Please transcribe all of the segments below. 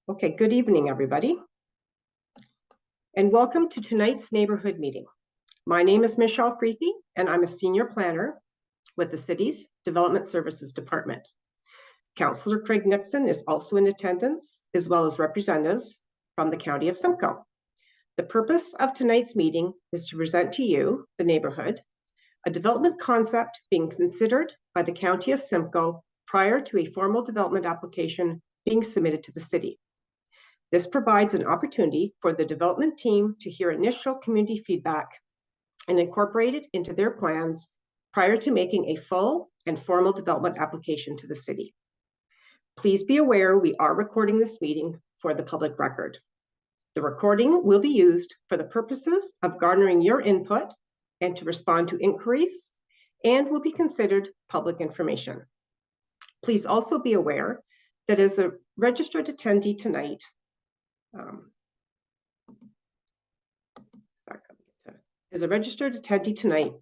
Okay, good evening, everybody, and welcome to tonight's neighborhood meeting. My name is Michelle Freethy, and I'm a senior planner with the city's Development Services Department. Councillor Craig Nixon is also in attendance, as well as representatives from the County of Simcoe. The purpose of tonight's meeting is to present to you, the neighborhood, a development concept being considered by the County of Simcoe prior to a formal development application being submitted to the city. This provides an opportunity for the development team to hear initial community feedback and incorporate it into their plans prior to making a full and formal development application to the city. Please be aware we are recording this meeting for the public record. The recording will be used for the purposes of garnering your input and to respond to inquiries, and will be considered public information. Please also be aware that as a registered attendee tonight,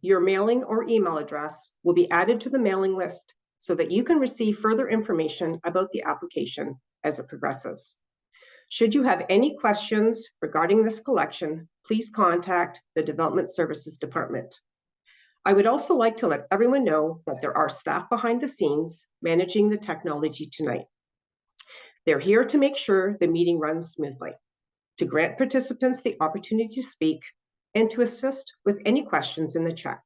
your mailing or email address will be added to the mailing list so that you can receive further information about the application as it progresses. Should you have any questions regarding this collection, please contact the Development Services Department. I would also like to let everyone know that there are staff behind the scenes managing the technology tonight. They're here to make sure the meeting runs smoothly, to grant participants the opportunity to speak, and to assist with any questions in the chat.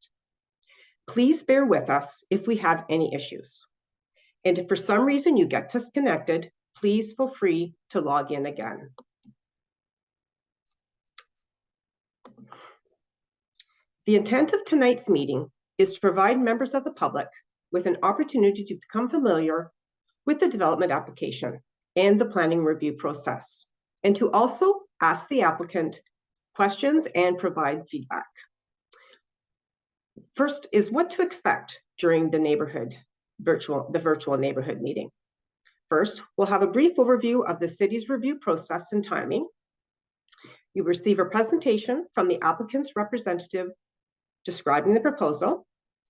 Please bear with us if we have any issues. And if for some reason you get disconnected, please feel free to log in again. The intent of tonight's meeting is to provide members of the public with an opportunity to become familiar with the development application and the planning review process, and to also ask the applicant questions and provide feedback. First is what to expect during the virtual neighborhood meeting. First, we'll have a brief overview of the city's review process and timing. You receive a presentation from the applicant's representative describing the proposal,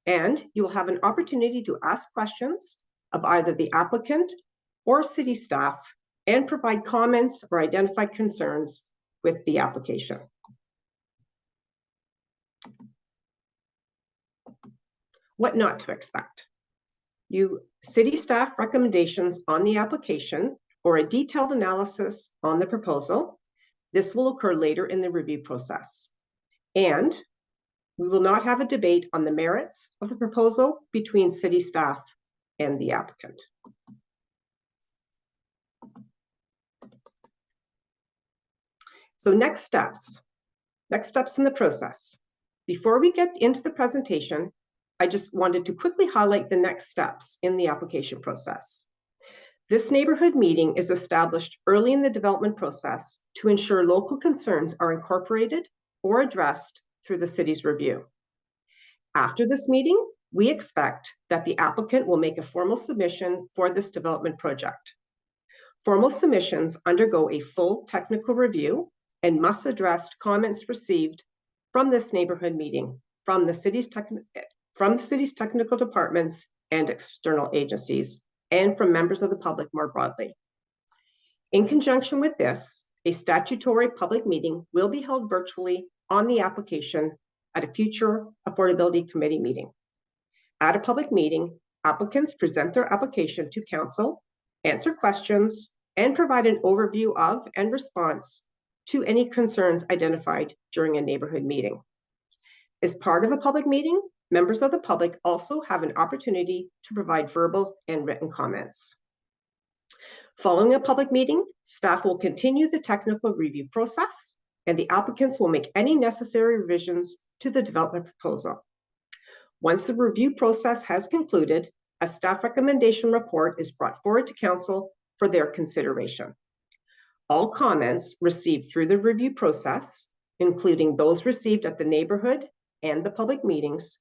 and you will have an opportunity to ask questions of either the applicant or city staff and provide comments or identify concerns with the application. What not to expect. City staff recommendations on the application or a detailed analysis on the proposal. This will occur later in the review process. And we will not have a debate on the merits of the proposal between city staff and the applicant. So next steps in the process. Before we get into the presentation, I just wanted to quickly highlight the next steps in the application process. This neighborhood meeting is established early in the development process to ensure local concerns are incorporated or addressed through the city's review. After this meeting, we expect that the applicant will make a formal submission for this development project. Formal submissions undergo a full technical review and must address comments received from this neighborhood meeting from the city's technical departments and external agencies, and from members of the public more broadly. In conjunction with this, a statutory public meeting will be held virtually on the application at a future Affordability Committee meeting. At a public meeting, applicants present their application to council, answer questions, and provide an overview of and response to any concerns identified during a neighborhood meeting. As part of a public meeting, members of the public also have an opportunity to provide verbal and written comments. Following a public meeting, staff will continue the technical review process, and the applicants will make any necessary revisions to the development proposal. Once the review process has concluded, a staff recommendation report is brought forward to council for their consideration. All comments received through the review process, including those received at the neighborhood and the public meetings,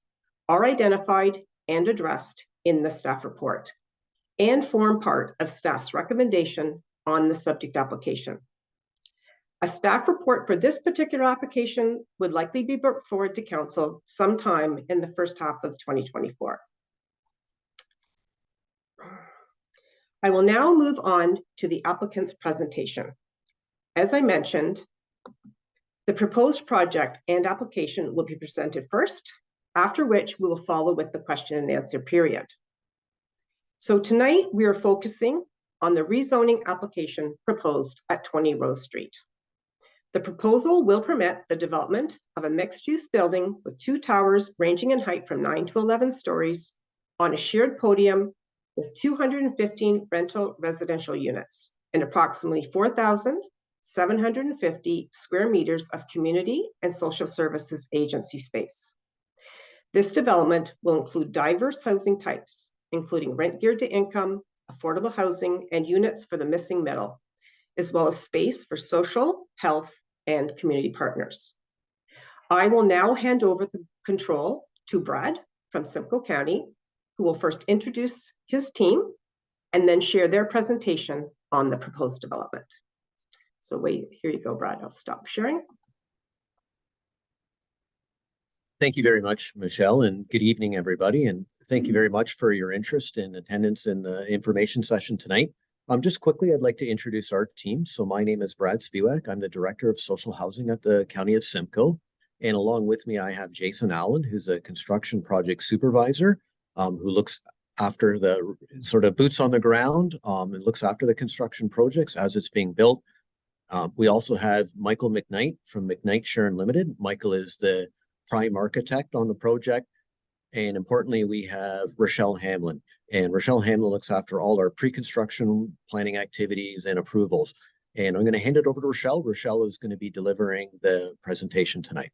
are identified and addressed in the staff report and form part of staff's recommendation on the subject application. A staff report for this particular application would likely be brought forward to council sometime in the first half of 2024. I will now move on to the applicant's presentation. As I mentioned, the proposed project and application will be presented first, after which we will follow with the question and answer period. So tonight we are focusing on the rezoning application proposed at 20 Rose Street. The proposal will permit the development of a mixed-use building with 2 towers ranging in height from 9 to 11 stories on a shared podium with 215 rental residential units and approximately 4,750 square meters of community and social services agency space. This development will include diverse housing types, including rent geared to income, affordable housing, and units for the missing middle, as well as space for social, health, and community partners. I will now hand over the control to Brad from Simcoe County, who will first introduce his team and then share their presentation on the proposed development. So here you go, Brad. I'll stop sharing. Thank you very much, Michelle, and good evening, everybody. And thank you very much for your interest and attendance in the information session tonight. Just quickly, I'd like to introduce our team. So my name is Brad Spiewak. I'm the Director of Social Housing at the County of Simcoe. And along with me, I have Jason Allen, who's a construction project supervisor, who looks after the sort of boots on the ground and looks after the construction projects as it's being built. We also have Michael McKnight from McKnight Sharon Limited. Michael is the prime architect on the project. And importantly, we have Rochelle Hamlin. And Rochelle Hamlin looks after all our pre-construction planning activities and approvals. And I'm going to hand it over to Rochelle. Rochelle is going to be delivering the presentation tonight.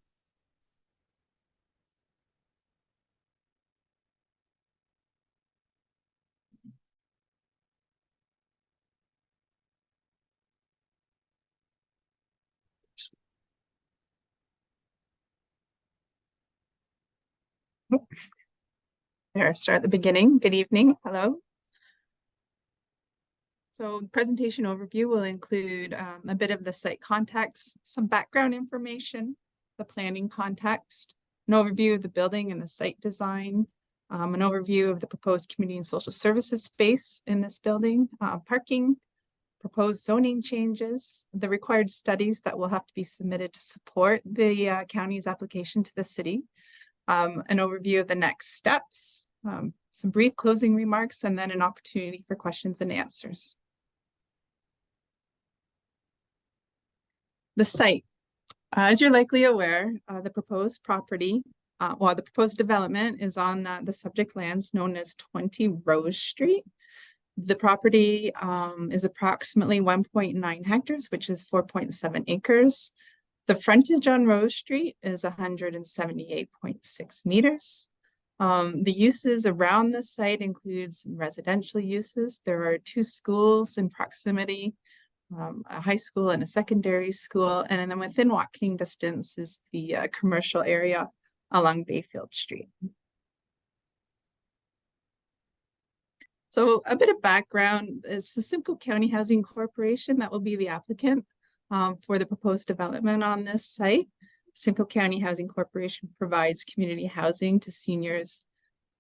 There, start at the beginning. Good evening. Hello. So presentation overview will include a bit of the site context, some background information, the planning context, an overview of the building and the site design, an overview of the proposed community and social services space in this building, parking, proposed zoning changes, the required studies that will have to be submitted to support the county's application to the city, an overview of the next steps, some brief closing remarks, and then an opportunity for questions and answers. The site, as you're likely aware, the proposed property, the proposed development is on the subject lands known as 20 Rose Street. The property is approximately 1.9 hectares, which is 4.7 acres. The frontage on Rose Street is 178.6 meters. The uses around the site include some residential uses. There are 2 schools in proximity, a high school and a secondary school. And then within walking distance is the commercial area along Bayfield Street. So a bit of background is the Simcoe County Housing Corporation that will be the applicant for the proposed development on this site. Simcoe County Housing Corporation provides community housing to seniors,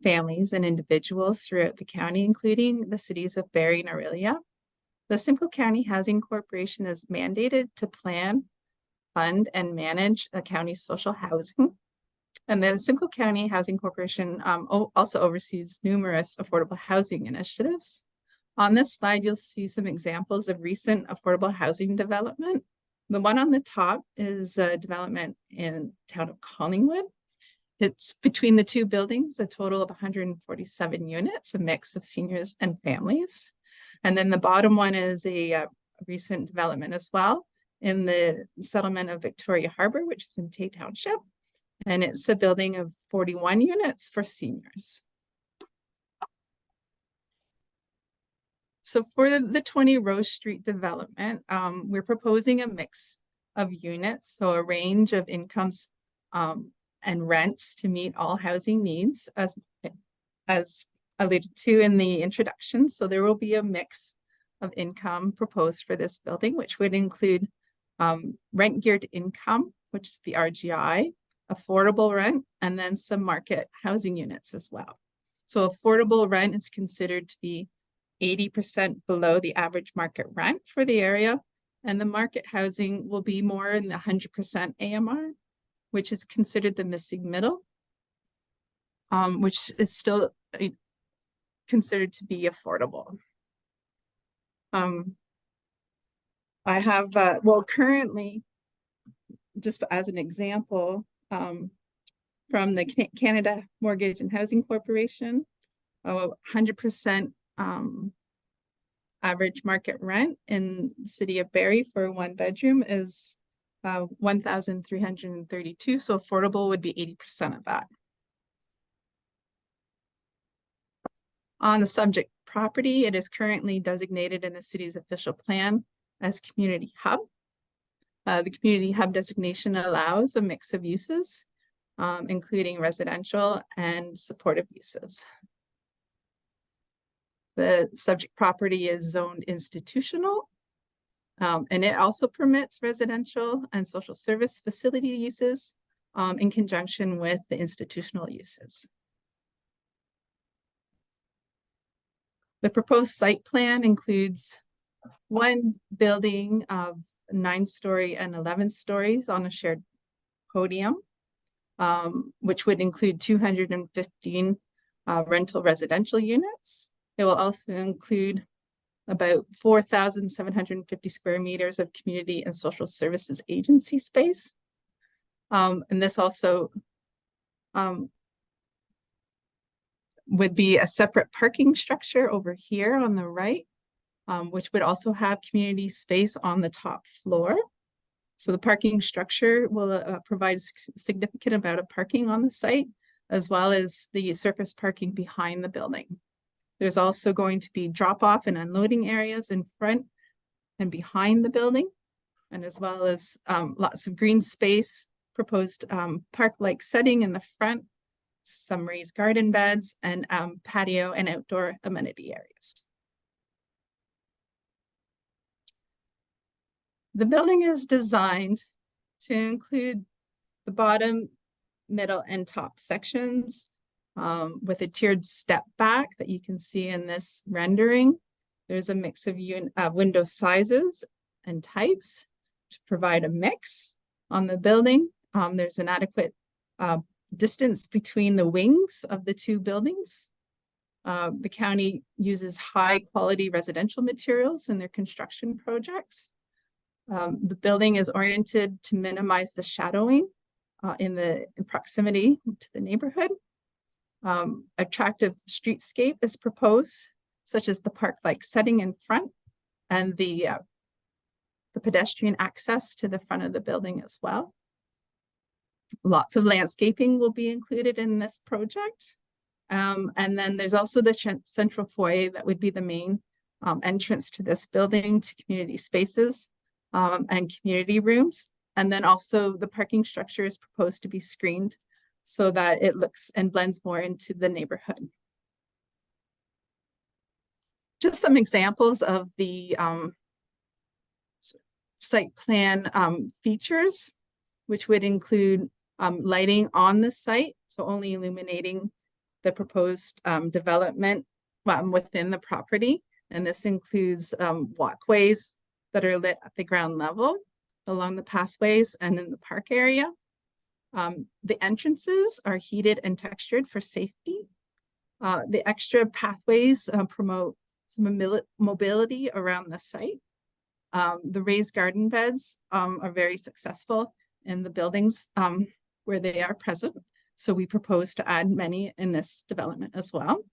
families, and individuals throughout the county, including the cities of Barrie and Orillia. The Simcoe County Housing Corporation is mandated to plan, fund, and manage the county's social housing. And the Simcoe County Housing Corporation also oversees numerous affordable housing initiatives. On this slide, you'll see some examples of recent affordable housing development. The one on the top is a development in the town of Collingwood. It's between the 2 buildings, a total of 147 units, a mix of seniors and families. And then the bottom one is a recent development as well in the settlement of Victoria Harbour, which is in Tay Township. And it's a building of 41 units for seniors. So for the 20 Rose Street development, we're proposing a mix of units, so a range of incomes and rents to meet all housing needs as alluded to in the introduction. So there will be a mix of income proposed for this building, which would include rent geared income, which is the RGI, affordable rent, and then some market housing units as well. So affordable rent is considered to be 80% below the average market rent for the area. And the market housing will be more in the 100% AMR, which is considered the missing middle, which is still considered to be affordable. I have, well, currently, just as an example, from the Canada Mortgage and Housing Corporation, 100% average market rent in the city of Barrie for a 1-bedroom is 1,332. So affordable would be 80% of that. On the subject property, it is currently designated in the city's official plan as community hub. The community hub designation allows a mix of uses, including residential and supportive uses. The subject property is zoned institutional, and it also permits residential and social service facility uses in conjunction with the institutional uses. The proposed site plan includes one building of 9-story and 11 stories on a shared podium, which would include 215 rental residential units. It will also include about 4,750 square meters of community and social services agency space. And this also would be a separate parking structure over here on the right, which would also have community space on the top floor. So the parking structure will provide a significant amount of parking on the site, as well as the surface parking behind the building. There's also going to be drop-off and unloading areas in front and behind the building, and as well as lots of green space, proposed park-like setting in the front, some raised garden beds, and patio and outdoor amenity areas. The building is designed to include the bottom, middle, and top sections with a tiered step back that you can see in this rendering. There's a mix of window sizes and types to provide a mix on the building. There's an adequate distance between the wings of the two buildings. The county uses high quality residential materials in their construction projects. The building is oriented to minimize the shadowing in proximity to the neighborhood. Attractive streetscape is proposed, such as the park-like setting in front and the pedestrian access to the front of the building as well. Lots of landscaping will be included in this project. And then there's also the central foyer that would be the main entrance to this building, to community spaces and community rooms. And then also the parking structure is proposed to be screened so that it looks and blends more into the neighborhood. Just some examples of the site plan features, which would include lighting on the site, so only illuminating the proposed development within the property. And this includes walkways that are lit at the ground level along the pathways and in the park area. The entrances are heated and textured for safety. The extra pathways promote some mobility around the site. The raised garden beds are very successful in the buildings where they are present. So we propose to add many in this development as well.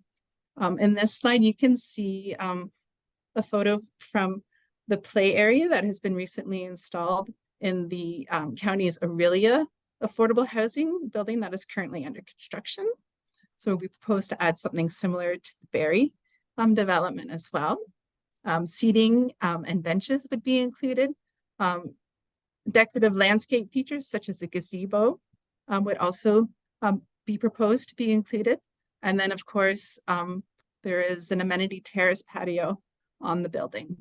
In this slide, you can see a photo from the play area that has been recently installed in the county's Aurelia affordable housing building that is currently under construction. So we propose to add something similar to the Barrie development as well. Seating and benches would be included. Decorative landscape features such as a gazebo would also be proposed to be included. And then of course, there is an amenity terrace patio on the building.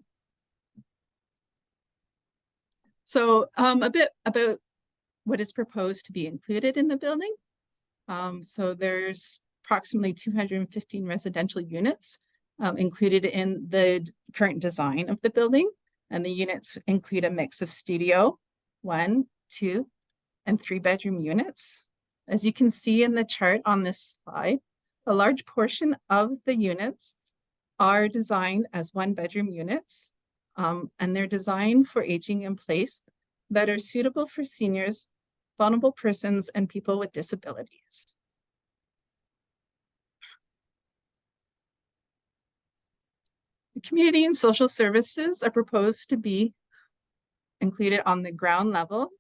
So a bit about what is proposed to be included in the building. So there's approximately 215 residential units included in the current design of the building. And the units include a mix of studio, 1, 2, and 3-bedroom units. As you can see in the chart on this slide, a large portion of the units are designed as 1-bedroom units, and they're designed for aging in place that are suitable for seniors, vulnerable persons, and people with disabilities. The community and social services are proposed to be included on the ground level,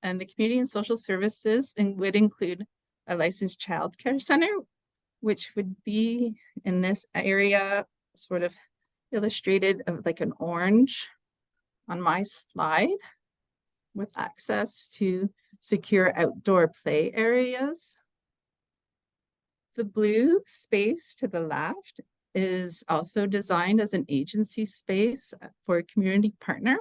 and the community and social services would include a licensed child care center, which would be in this area, sort of illustrated of like an orange on my slide, with access to secure outdoor play areas. The blue space to the left is also designed as an agency space for a community partner,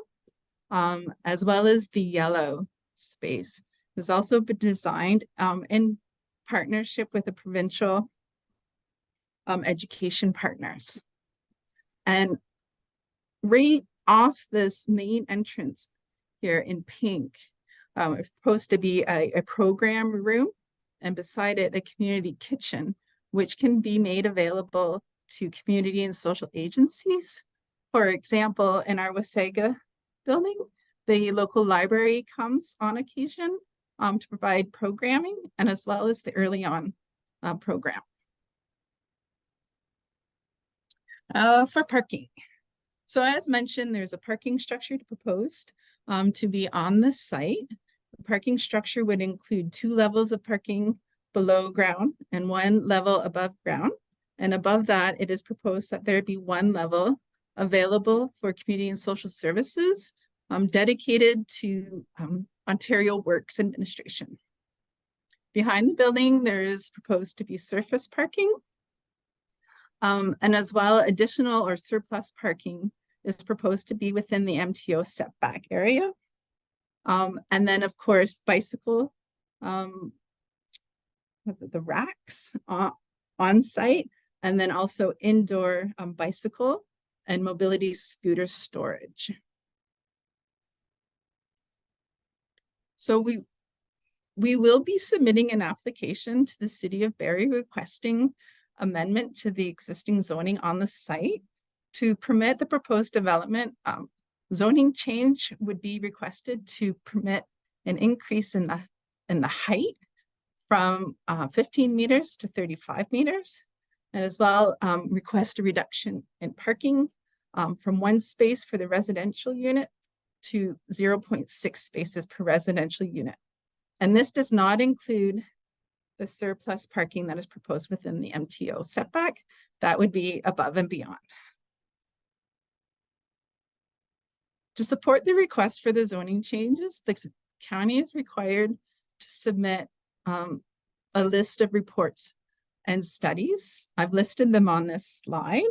as well as the yellow space has also been designed in partnership with the provincial education partners. And right off this main entrance here in pink, it's supposed to be a program room, and beside it, a community kitchen, which can be made available to community and social agencies. For example, in our Wasaga building, the local library comes on occasion to provide programming, and as well as the early on program. For parking. So as mentioned, there's a parking structure proposed to be on the site. The parking structure would include 2 levels of parking below ground and 1 level above ground. And above that, it is proposed that there be 1 level available for community and social services dedicated to Ontario Works Administration. Behind the building, there is proposed to be surface parking. And as well, additional or surplus parking is proposed to be within the MTO setback area. And then, of course, bicycle, the racks on site, and then also indoor bicycle and mobility scooter storage. So we will be submitting an application to the City of Barrie requesting amendment to the existing zoning on the site to permit the proposed development. Zoning change would be requested to permit an increase in the height from 15 meters to 35 meters, and as well request a reduction in parking from 1 space for the residential unit to 0.6 spaces per residential unit. And this does not include the surplus parking that is proposed within the MTO setback. That would be above and beyond. To support the request for the zoning changes, the county is required to submit a list of reports and studies. I've listed them on this slide.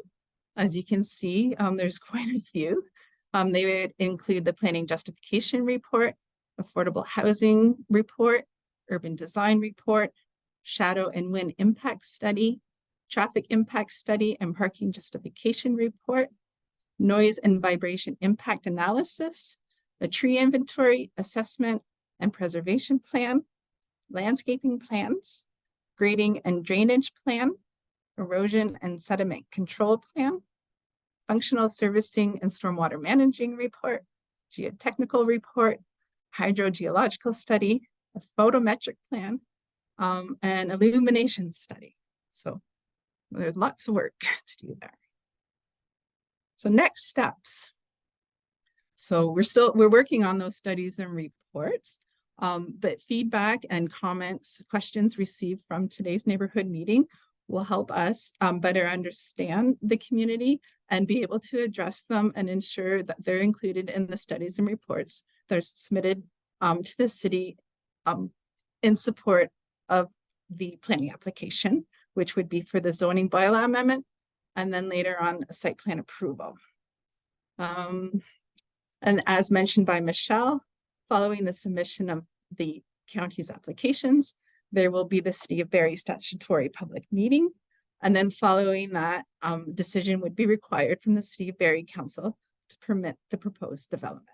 As you can see, there's quite a few. They would include the planning justification report, affordable housing report, urban design report, shadow and wind impact study, traffic impact study and parking justification report, noise and vibration impact analysis, a tree inventory, assessment and preservation plan, landscaping plans, grading and drainage plan, erosion and sediment control plan, functional servicing and stormwater managing report, geotechnical report, hydrogeological study, a photometric plan, and illumination study. So there's lots of work to do there. So next steps. So we're working on those studies and reports, but feedback and comments, questions received from today's neighborhood meeting will help us better understand the community and be able to address them and ensure that they're included in the studies and reports that are submitted to the city in support of the planning application, which would be for the zoning bylaw amendment, and then later on a site plan approval. And as mentioned by Michelle, following the submission of the county's applications, there will be the City of Barrie statutory public meeting, And then following that, decision would be required from the City of Barrie Council to permit the proposed development.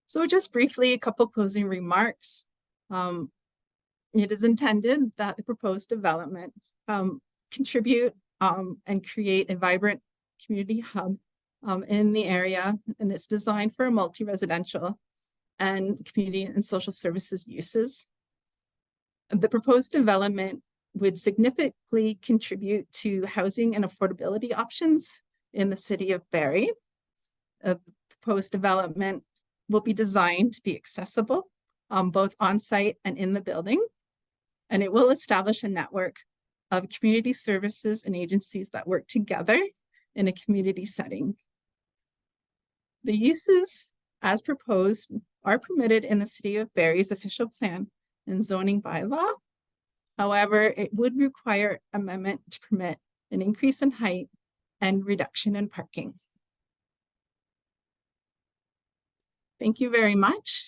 So just briefly, a couple closing remarks. It is intended that the proposed development contribute and create a vibrant community hub in the area, and it's designed for multi-residential and community and social services uses. The proposed development would significantly contribute to housing and affordability options in the City of Barrie. The proposed development will be designed to be accessible both on-site and in the building, and it will establish a network of community services and agencies that work together in a community setting. The uses as proposed are permitted in the City of Barrie's official plan and zoning bylaw. However, it would require amendment to permit an increase in height and reduction in parking. Thank you very much.